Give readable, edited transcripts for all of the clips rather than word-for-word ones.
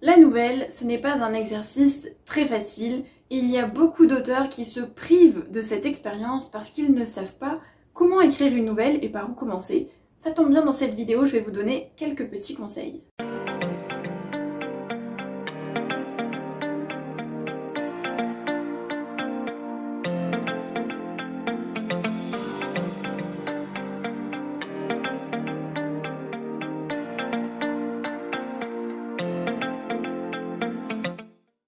La nouvelle, ce n'est pas un exercice très facile et il y a beaucoup d'auteurs qui se privent de cette expérience parce qu'ils ne savent pas comment écrire une nouvelle et par où commencer. Ça tombe bien, dans cette vidéo, je vais vous donner quelques petits conseils.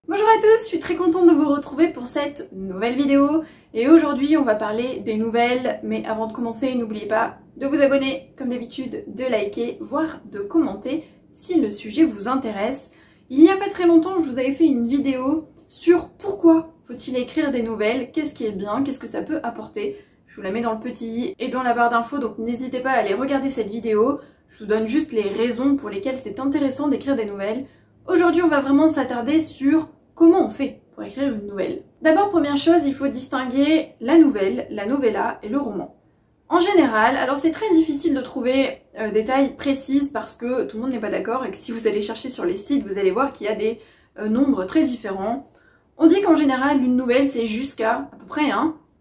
Bonjour à tous, je suis très contente de vous retrouver pour cette nouvelle vidéo et aujourd'hui on va parler des nouvelles, mais avant de commencer n'oubliez pas de vous abonner comme d'habitude, de liker, voire de commenter si le sujet vous intéresse. Il n'y a pas très longtemps je vous avais fait une vidéo sur pourquoi faut-il écrire des nouvelles, qu'est-ce qui est bien, qu'est-ce que ça peut apporter. Je vous la mets dans le petit i et dans la barre d'infos, donc n'hésitez pas à aller regarder cette vidéo. Je vous donne juste les raisons pour lesquelles c'est intéressant d'écrire des nouvelles. Aujourd'hui on va vraiment s'attarder sur comment on fait pour écrire une nouvelle. D'abord, première chose, il faut distinguer la nouvelle, la novella et le roman. En général, alors c'est très difficile de trouver des tailles précises parce que tout le monde n'est pas d'accord et que si vous allez chercher sur les sites, vous allez voir qu'il y a des nombres très différents. On dit qu'en général, une nouvelle c'est jusqu'à à peu près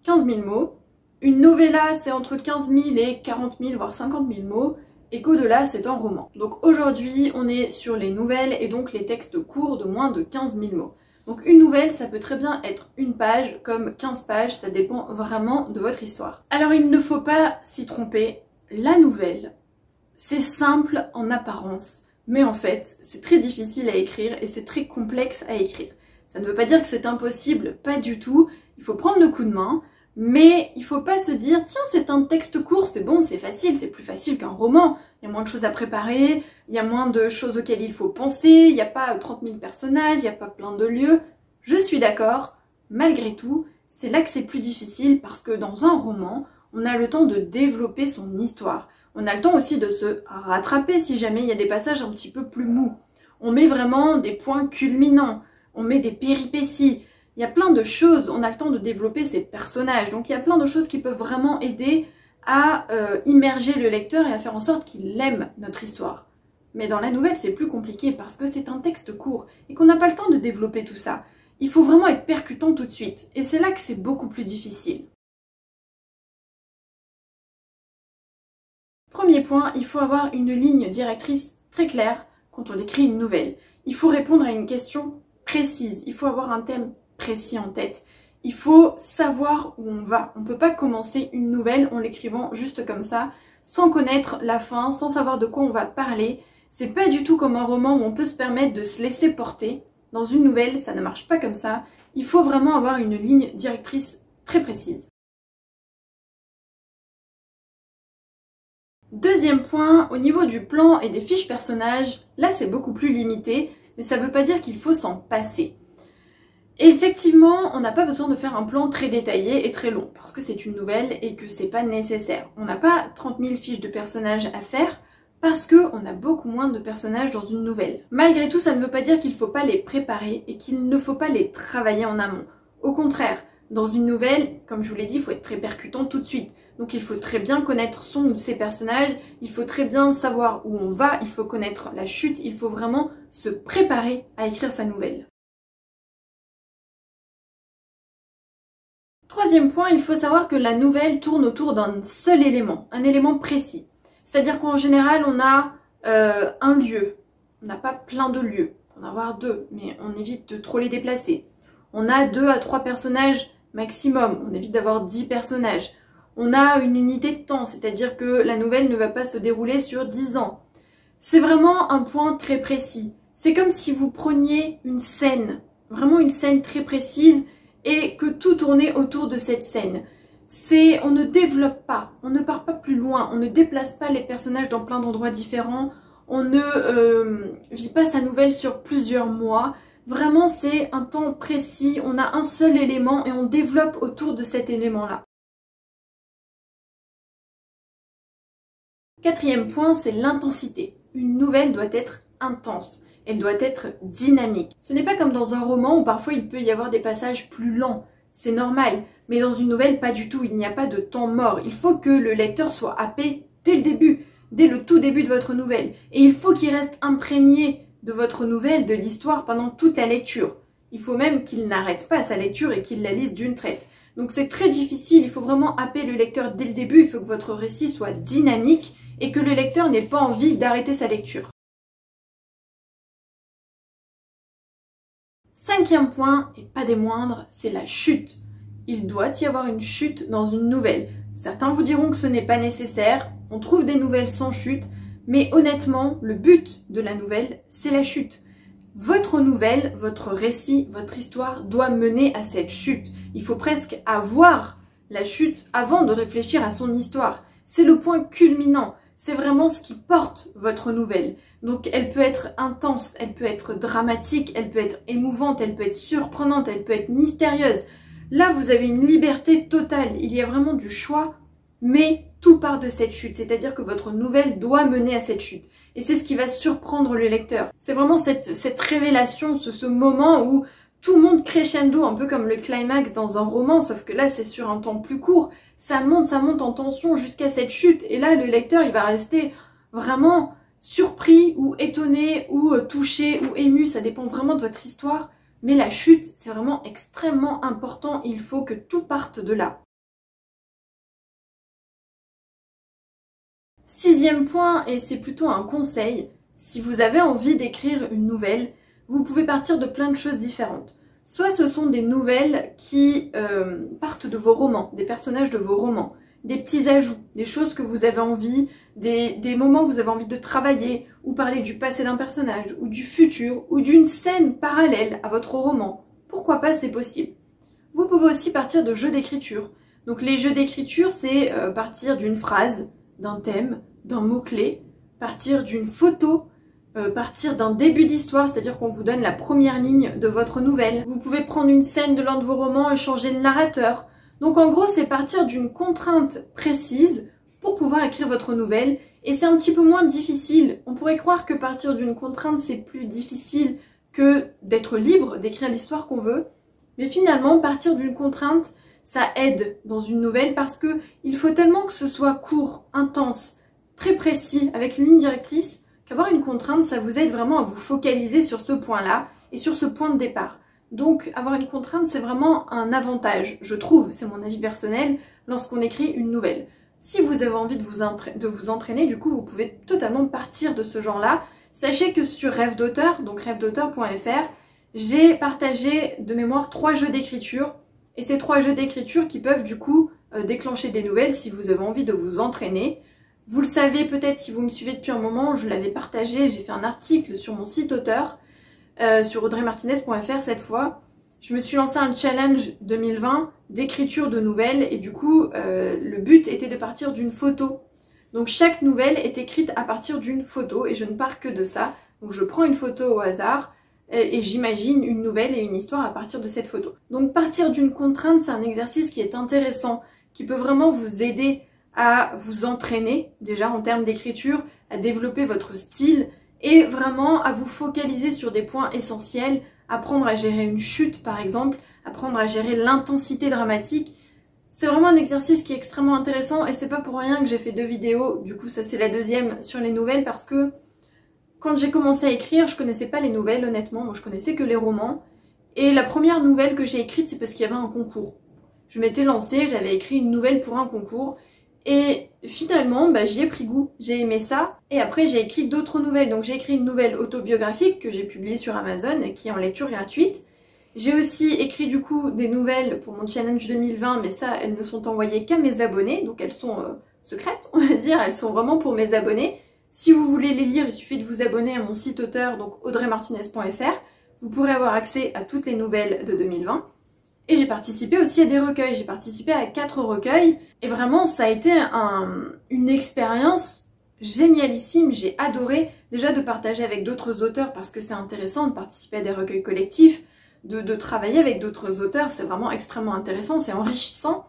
15 000 mots. Une novella c'est entre 15 000 et 40 000 voire 50 000 mots. Et qu'au-delà c'est un roman. Donc aujourd'hui on est sur les nouvelles et donc les textes courts de moins de 15 000 mots. Donc une nouvelle, ça peut très bien être une page comme 15 pages, ça dépend vraiment de votre histoire. Alors il ne faut pas s'y tromper, la nouvelle, c'est simple en apparence, mais en fait c'est très difficile à écrire et c'est très complexe à écrire. Ça ne veut pas dire que c'est impossible, pas du tout, il faut prendre le coup de main, mais il faut pas se dire tiens c'est un texte court, c'est bon, c'est facile, c'est plus facile qu'un roman, il y a moins de choses à préparer, il y a moins de choses auxquelles il faut penser, il n'y a pas 30 000 personnages, il n'y a pas plein de lieux. Je suis d'accord, malgré tout, c'est là que c'est plus difficile parce que dans un roman, on a le temps de développer son histoire. On a le temps aussi de se rattraper si jamais il y a des passages un petit peu plus mous. On met vraiment des points culminants, on met des péripéties. Il y a plein de choses, on a le temps de développer ces personnages. Donc il y a plein de choses qui peuvent vraiment aider à immerger le lecteur et à faire en sorte qu'il aime notre histoire. Mais dans la nouvelle, c'est plus compliqué parce que c'est un texte court et qu'on n'a pas le temps de développer tout ça. Il faut vraiment être percutant tout de suite. Et c'est là que c'est beaucoup plus difficile. Premier point, il faut avoir une ligne directrice très claire quand on écrit une nouvelle. Il faut répondre à une question précise. Il faut avoir un thème précis en tête. Il faut savoir où on va. On ne peut pas commencer une nouvelle en l'écrivant juste comme ça, sans connaître la fin, sans savoir de quoi on va parler. C'est pas du tout comme un roman où on peut se permettre de se laisser porter. Dans une nouvelle, ça ne marche pas comme ça. Il faut vraiment avoir une ligne directrice très précise. Deuxième point, au niveau du plan et des fiches personnages, là c'est beaucoup plus limité, mais ça ne veut pas dire qu'il faut s'en passer. Et effectivement, on n'a pas besoin de faire un plan très détaillé et très long, parce que c'est une nouvelle et que c'est pas nécessaire. On n'a pas 30 000 fiches de personnages à faire, parce qu'on a beaucoup moins de personnages dans une nouvelle. Malgré tout, ça ne veut pas dire qu'il ne faut pas les préparer et qu'il ne faut pas les travailler en amont. Au contraire, dans une nouvelle, comme je vous l'ai dit, il faut être très percutant tout de suite. Donc il faut très bien connaître son ou ses personnages, il faut très bien savoir où on va, il faut connaître la chute, il faut vraiment se préparer à écrire sa nouvelle. Troisième point, il faut savoir que la nouvelle tourne autour d'un seul élément, un élément précis. C'est-à-dire qu'en général, on a un lieu, on n'a pas plein de lieux, on va en avoir deux, mais on évite de trop les déplacer. On a 2 à 3 personnages maximum, on évite d'avoir 10 personnages. On a une unité de temps, c'est-à-dire que la nouvelle ne va pas se dérouler sur 10 ans. C'est vraiment un point très précis. C'est comme si vous preniez une scène, vraiment une scène très précise, et que tout tournait autour de cette scène. On ne développe pas, on ne part pas plus loin, on ne déplace pas les personnages dans plein d'endroits différents, on ne vit pas sa nouvelle sur plusieurs mois. Vraiment, c'est un temps précis, on a un seul élément et on développe autour de cet élément-là. Quatrième point, c'est l'intensité. Une nouvelle doit être intense. Elle doit être dynamique. Ce n'est pas comme dans un roman où parfois il peut y avoir des passages plus lents. C'est normal. Mais dans une nouvelle, pas du tout. Il n'y a pas de temps mort. Il faut que le lecteur soit happé dès le début, dès le tout début de votre nouvelle. Et il faut qu'il reste imprégné de votre nouvelle, de l'histoire pendant toute la lecture. Il faut même qu'il n'arrête pas sa lecture et qu'il la lise d'une traite. Donc c'est très difficile, il faut vraiment happer le lecteur dès le début, il faut que votre récit soit dynamique et que le lecteur n'ait pas envie d'arrêter sa lecture. Cinquième point, et pas des moindres, c'est la chute. Il doit y avoir une chute dans une nouvelle. Certains vous diront que ce n'est pas nécessaire, on trouve des nouvelles sans chute, mais honnêtement, le but de la nouvelle, c'est la chute. Votre nouvelle, votre récit, votre histoire doit mener à cette chute. Il faut presque avoir la chute avant de réfléchir à son histoire. C'est le point culminant, c'est vraiment ce qui porte votre nouvelle. Donc elle peut être intense, elle peut être dramatique, elle peut être émouvante, elle peut être surprenante, elle peut être mystérieuse. Là, vous avez une liberté totale, il y a vraiment du choix, mais tout part de cette chute, c'est-à-dire que votre nouvelle doit mener à cette chute. Et c'est ce qui va surprendre le lecteur. C'est vraiment cette révélation, ce moment où tout monte crescendo, un peu comme le climax dans un roman, sauf que là, c'est sur un temps plus court. Ça monte en tension jusqu'à cette chute. Et là, le lecteur, il va rester vraiment surpris ou étonné ou touché ou ému, ça dépend vraiment de votre histoire. Mais la chute, c'est vraiment extrêmement important, il faut que tout parte de là. Sixième point, et c'est plutôt un conseil, si vous avez envie d'écrire une nouvelle, vous pouvez partir de plein de choses différentes. Soit ce sont des nouvelles qui partent de vos romans, des personnages de vos romans, des petits ajouts, des choses que vous avez envie, des moments que vous avez envie de travailler, ou parler du passé d'un personnage, ou du futur, ou d'une scène parallèle à votre roman. Pourquoi pas, c'est possible. Vous pouvez aussi partir de jeux d'écriture. Donc les jeux d'écriture, c'est partir d'une phrase, d'un thème, d'un mot-clé, partir d'une photo, partir d'un début d'histoire, c'est-à-dire qu'on vous donne la première ligne de votre nouvelle. Vous pouvez prendre une scène de l'un de vos romans et changer le narrateur. Donc en gros, c'est partir d'une contrainte précise pour pouvoir écrire votre nouvelle. Et c'est un petit peu moins difficile. On pourrait croire que partir d'une contrainte, c'est plus difficile que d'être libre, d'écrire l'histoire qu'on veut. Mais finalement, partir d'une contrainte, ça aide dans une nouvelle parce que il faut tellement que ce soit court, intense, très précis, avec une ligne directrice, qu'avoir une contrainte, ça vous aide vraiment à vous focaliser sur ce point-là et sur ce point de départ. Donc, avoir une contrainte, c'est vraiment un avantage, je trouve, c'est mon avis personnel, lorsqu'on écrit une nouvelle. Si vous avez envie de vous entraîner, du coup, vous pouvez totalement partir de ce genre-là. Sachez que sur Rêve d'auteur, donc rêvedauteur.fr, j'ai partagé de mémoire 3 jeux d'écriture. Et ces 3 jeux d'écriture qui peuvent du coup déclencher des nouvelles si vous avez envie de vous entraîner. Vous le savez peut-être si vous me suivez depuis un moment, je l'avais partagé, j'ai fait un article sur mon site auteur, sur audreymartinez.fr cette fois. Je me suis lancé un challenge 2020 d'écriture de nouvelles et du coup le but était de partir d'une photo. Donc chaque nouvelle est écrite à partir d'une photo et je ne pars que de ça. Donc je prends une photo au hasard et j'imagine une nouvelle et une histoire à partir de cette photo. Donc partir d'une contrainte, c'est un exercice qui est intéressant, qui peut vraiment vous aider à vous entraîner, déjà en termes d'écriture, à développer votre style et vraiment à vous focaliser sur des points essentiels, apprendre à gérer une chute par exemple, apprendre à gérer l'intensité dramatique. C'est vraiment un exercice qui est extrêmement intéressant et c'est pas pour rien que j'ai fait 2 vidéos, du coup ça c'est la deuxième sur les nouvelles parce que quand j'ai commencé à écrire, je connaissais pas les nouvelles honnêtement, moi je connaissais que les romans. Et la première nouvelle que j'ai écrite, c'est parce qu'il y avait un concours. Je m'étais lancée, j'avais écrit une nouvelle pour un concours. Et finalement, j'y ai pris goût, j'ai aimé ça. Et après, j'ai écrit d'autres nouvelles. Donc j'ai écrit une nouvelle autobiographique que j'ai publiée sur Amazon et qui est en lecture gratuite. J'ai aussi écrit du coup des nouvelles pour mon challenge 2020, mais ça, elles ne sont envoyées qu'à mes abonnés. Donc elles sont secrètes, on va dire, elles sont vraiment pour mes abonnés. Si vous voulez les lire, il suffit de vous abonner à mon site auteur, donc audreymartinez.fr. Vous pourrez avoir accès à toutes les nouvelles de 2020. Et j'ai participé aussi à des recueils. J'ai participé à 4 recueils. Et vraiment, ça a été une expérience génialissime. J'ai adoré déjà de partager avec d'autres auteurs parce que c'est intéressant de participer à des recueils collectifs, de travailler avec d'autres auteurs. C'est vraiment extrêmement intéressant, c'est enrichissant.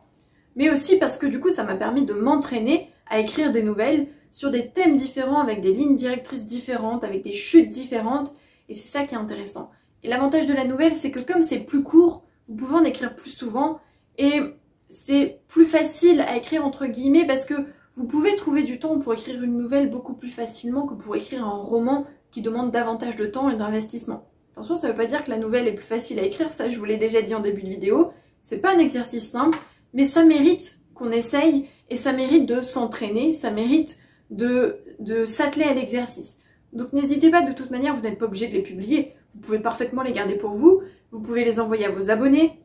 Mais aussi parce que du coup, ça m'a permis de m'entraîner à écrire des nouvelles sur des thèmes différents, avec des lignes directrices différentes, avec des chutes différentes. Et c'est ça qui est intéressant. Et l'avantage de la nouvelle, c'est que comme c'est plus court, vous pouvez en écrire plus souvent et c'est plus facile à écrire entre guillemets parce que vous pouvez trouver du temps pour écrire une nouvelle beaucoup plus facilement que pour écrire un roman qui demandent davantage de temps et d'investissement. Attention, ça veut pas dire que la nouvelle est plus facile à écrire, ça je vous l'ai déjà dit en début de vidéo. C'est pas un exercice simple, mais ça mérite qu'on essaye et ça mérite de s'entraîner, ça mérite de s'atteler à l'exercice. Donc n'hésitez pas, de toute manière, vous n'êtes pas obligé de les publier. Vous pouvez parfaitement les garder pour vous, vous pouvez les envoyer à vos abonnés,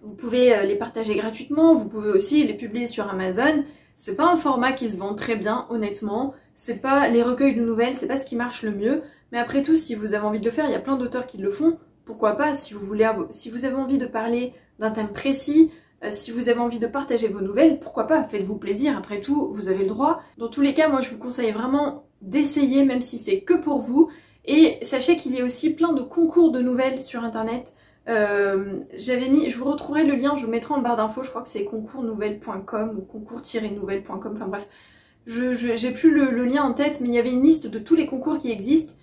vous pouvez les partager gratuitement, vous pouvez aussi les publier sur Amazon. C'est pas un format qui se vend très bien, honnêtement. C'est pas les recueils de nouvelles, c'est pas ce qui marche le mieux. Mais après tout, si vous avez envie de le faire, il y a plein d'auteurs qui le font. Pourquoi pas, si vous avez envie de parler d'un thème précis, si vous avez envie de partager vos nouvelles, pourquoi pas, faites-vous plaisir, après tout, vous avez le droit. Dans tous les cas, moi je vous conseille vraiment d'essayer, même si c'est que pour vous. Et sachez qu'il y a aussi plein de concours de nouvelles sur internet. Je vous retrouverai le lien, je vous mettrai en barre d'infos, je crois que c'est concours-nouvelles.com ou concours-nouvelles.com, enfin bref. J'ai plus le lien en tête, mais il y avait une liste de tous les concours qui existent.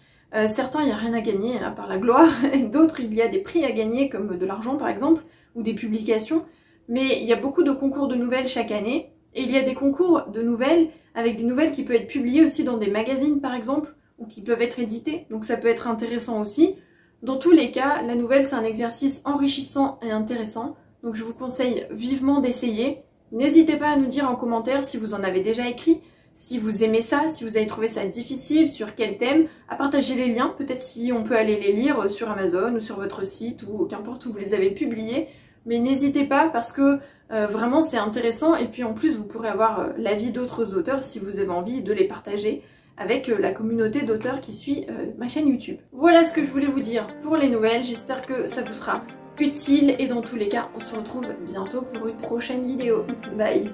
Certains, il n'y a rien à gagner, à part la gloire, et d'autres, il y a des prix à gagner, comme de l'argent par exemple, ou des publications. Mais il y a beaucoup de concours de nouvelles chaque année, et il y a des concours de nouvelles avec des nouvelles qui peuvent être publiées aussi dans des magazines par exemple, ou qui peuvent être éditées, donc ça peut être intéressant aussi. Dans tous les cas, la nouvelle c'est un exercice enrichissant et intéressant, donc je vous conseille vivement d'essayer. N'hésitez pas à nous dire en commentaire si vous en avez déjà écrit, si vous aimez ça, si vous avez trouvé ça difficile, sur quel thème, à partager les liens, peut-être si on peut aller les lire sur Amazon ou sur votre site ou qu'importe où vous les avez publiés. Mais n'hésitez pas parce que vraiment c'est intéressant et puis en plus vous pourrez avoir l'avis d'autres auteurs si vous avez envie de les partager avec la communauté d'auteurs qui suit ma chaîne YouTube. Voilà ce que je voulais vous dire pour les nouvelles, j'espère que ça vous sera utile et dans tous les cas on se retrouve bientôt pour une prochaine vidéo. Bye!